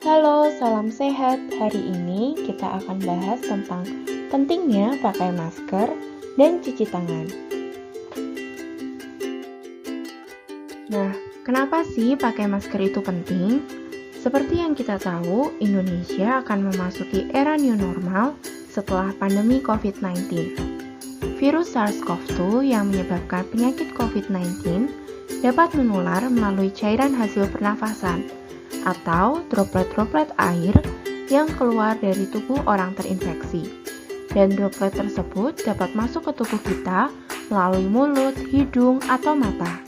Halo, salam sehat. Hari ini kita akan bahas tentang pentingnya pakai masker dan cuci tangan. Nah, kenapa sih pakai masker itu penting? Seperti yang kita tahu, Indonesia akan memasuki era new normal setelah pandemi COVID-19. Virus SARS-CoV-2 yang menyebabkan penyakit COVID-19 dapat menular melalui cairan hasil pernafasan atau droplet-droplet air yang keluar dari tubuh orang terinfeksi. Dan droplet tersebut dapat masuk ke tubuh kita melalui mulut, hidung, atau mata.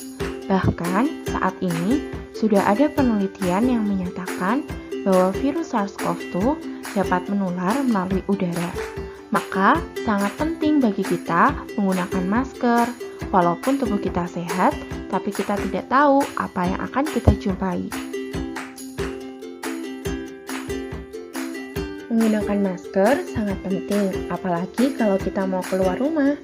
Bahkan saat ini sudah ada penelitian yang menyatakan bahwa virus SARS-CoV-2 dapat menular melalui udara. Maka sangat penting bagi kita menggunakan masker. Walaupun tubuh kita sehat, tapi kita tidak tahu apa yang akan kita jumpai. Menggunakan masker sangat penting, apalagi kalau kita mau keluar rumah.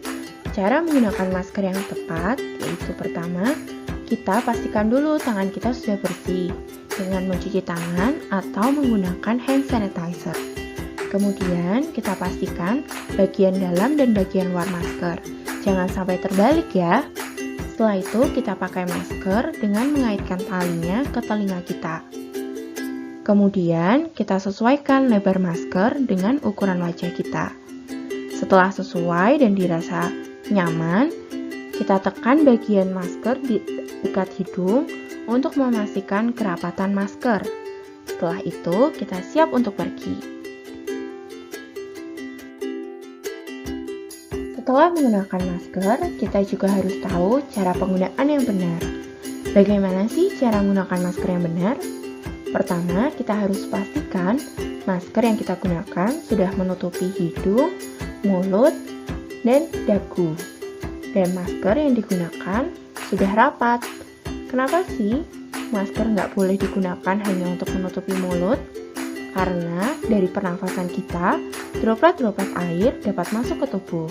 Cara menggunakan masker yang tepat yaitu pertama, kita pastikan dulu tangan kita sudah bersih dengan mencuci tangan atau menggunakan hand sanitizer. Kemudian kita pastikan bagian dalam dan bagian luar masker. Jangan sampai terbalik ya. Setelah itu kita pakai masker dengan mengaitkan talinya ke telinga kita. Kemudian kita sesuaikan lebar masker dengan ukuran wajah kita. Setelah sesuai dan dirasa nyaman, kita tekan bagian masker di dekat hidung untuk memastikan kerapatan masker. Setelah itu kita siap untuk pergi. Setelah menggunakan masker, kita juga harus tahu cara penggunaan yang benar. Bagaimana sih cara menggunakan masker yang benar? Pertama, kita harus pastikan masker yang kita gunakan sudah menutupi hidung, mulut, dan dagu. Dan masker yang digunakan sudah rapat. Kenapa sih masker nggak boleh digunakan hanya untuk menutupi mulut? Karena dari pernafasan kita, droplet-droplet air dapat masuk ke tubuh.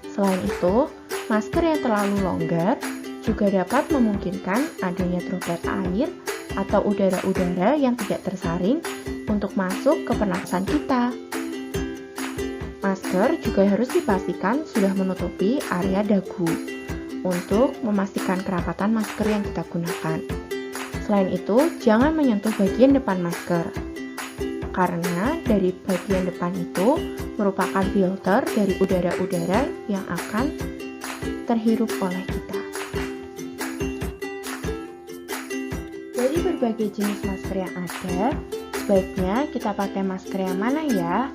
Selain itu, masker yang terlalu longgar juga dapat memungkinkan adanya droplet air atau udara-udara yang tidak tersaring untuk masuk ke pernafasan kita. Masker juga harus dipastikan sudah menutupi area dagu untuk memastikan kerapatan masker yang kita gunakan. Selain itu, jangan menyentuh bagian depan masker, karena dari bagian depan itu merupakan filter dari udara-udara yang akan terhirup oleh kita. Dari berbagai jenis masker yang ada, sebaiknya kita pakai masker yang mana ya?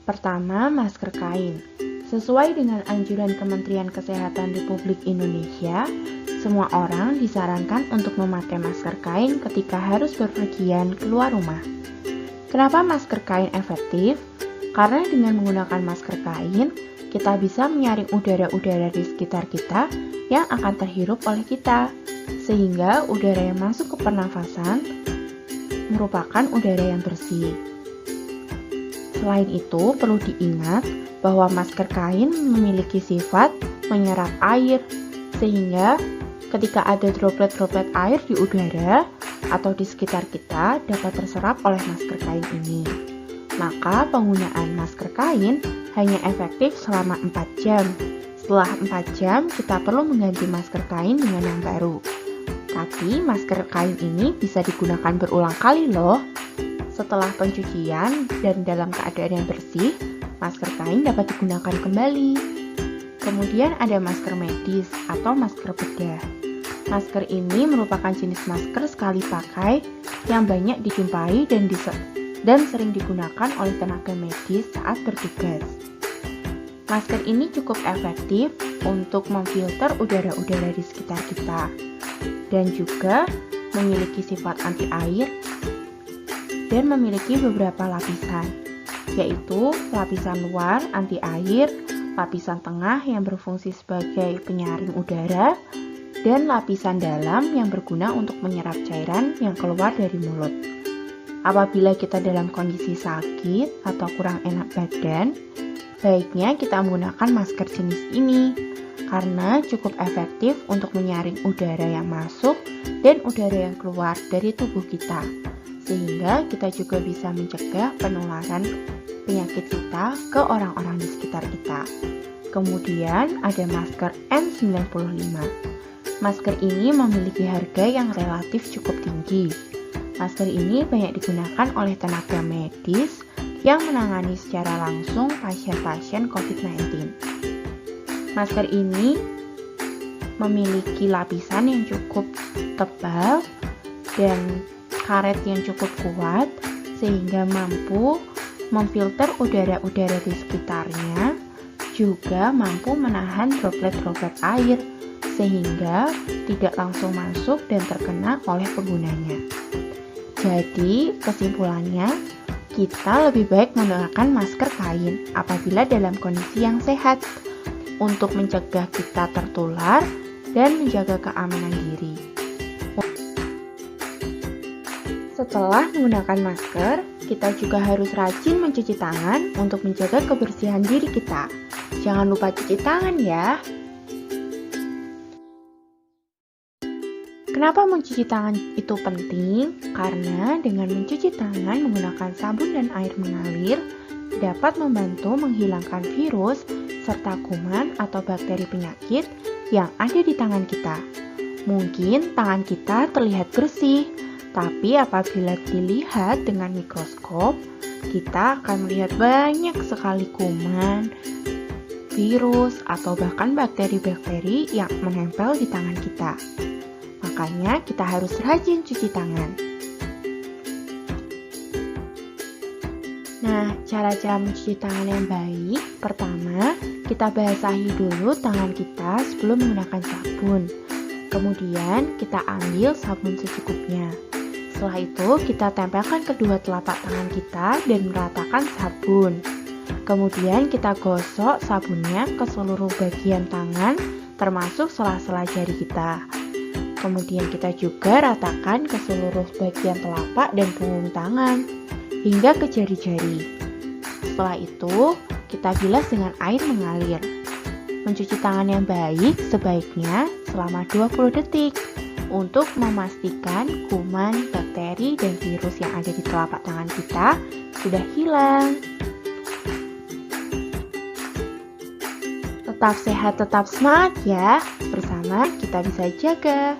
Pertama, masker kain. Sesuai dengan anjuran Kementerian Kesehatan Republik Indonesia, semua orang disarankan untuk memakai masker kain ketika harus berpergian keluar rumah. Kenapa masker kain efektif? Karena dengan menggunakan masker kain, kita bisa menyaring udara-udara di sekitar kita yang akan terhirup oleh kita, sehingga udara yang masuk ke pernafasan merupakan udara yang bersih. Selain itu, perlu diingat bahwa masker kain memiliki sifat menyerap air, sehingga ketika ada droplet-droplet air di udara atau di sekitar kita dapat terserap oleh masker kain ini. Maka penggunaan masker kain hanya efektif selama 4 jam. Setelah 4 jam, kita perlu mengganti masker kain dengan yang baru. Tapi masker kain ini bisa digunakan berulang kali loh. Setelah pencucian dan dalam keadaan yang bersih, masker kain dapat digunakan kembali. Kemudian ada masker medis atau masker bedah. Masker ini merupakan jenis masker sekali pakai yang banyak dijumpai dan sering digunakan oleh tenaga medis saat bertugas. Masker ini cukup efektif untuk memfilter udara-udara di sekitar kita dan juga memiliki sifat anti air dan memiliki beberapa lapisan, yaitu lapisan luar anti air, lapisan tengah yang berfungsi sebagai penyaring udara, dan lapisan dalam yang berguna untuk menyerap cairan yang keluar dari mulut. Apabila kita dalam kondisi sakit atau kurang enak badan, baiknya kita menggunakan masker jenis ini karena cukup efektif untuk menyaring udara yang masuk dan udara yang keluar dari tubuh kita, sehingga kita juga bisa mencegah penularan penyakit kita ke orang-orang di sekitar kita. Kemudian ada masker N95. Masker ini memiliki harga yang relatif cukup tinggi. Masker ini banyak digunakan oleh tenaga medis yang menangani secara langsung pasien-pasien COVID-19. Masker ini memiliki lapisan yang cukup tebal dan karet yang cukup kuat sehingga mampu memfilter udara-udara di sekitarnya, juga mampu menahan droplet-droplet air sehingga tidak langsung masuk dan terkena oleh penggunanya. Jadi, kesimpulannya, kita lebih baik menggunakan masker kain apabila dalam kondisi yang sehat untuk mencegah kita tertular dan menjaga keamanan diri. Setelah menggunakan masker, kita juga harus rajin mencuci tangan untuk menjaga kebersihan diri kita. Jangan lupa cuci tangan ya. Kenapa mencuci tangan itu penting? Karena dengan mencuci tangan menggunakan sabun dan air mengalir dapat membantu menghilangkan virus serta kuman atau bakteri penyakit yang ada di tangan kita. Mungkin tangan kita terlihat bersih, tapi apabila dilihat dengan mikroskop, kita akan melihat banyak sekali kuman, virus, atau bahkan bakteri-bakteri yang menempel di tangan kita. Makanya kita harus rajin cuci tangan. Nah, cara-cara mencuci tangan yang baik, pertama, kita basahi dulu tangan kita sebelum menggunakan sabun. Kemudian, kita ambil sabun secukupnya. Setelah itu, kita tempelkan kedua telapak tangan kita dan meratakan sabun. Kemudian, kita gosok sabunnya ke seluruh bagian tangan, termasuk sela-sela jari kita. Kemudian, kita juga ratakan ke seluruh bagian telapak dan punggung tangan hingga ke jari-jari. Setelah itu, kita bilas dengan air mengalir. Mencuci tangan yang baik sebaiknya selama 20 detik untuk memastikan kuman, bakteri, dan virus yang ada di telapak tangan kita sudah hilang. Tetap sehat, tetap semangat ya. Bersama kita bisa jaga.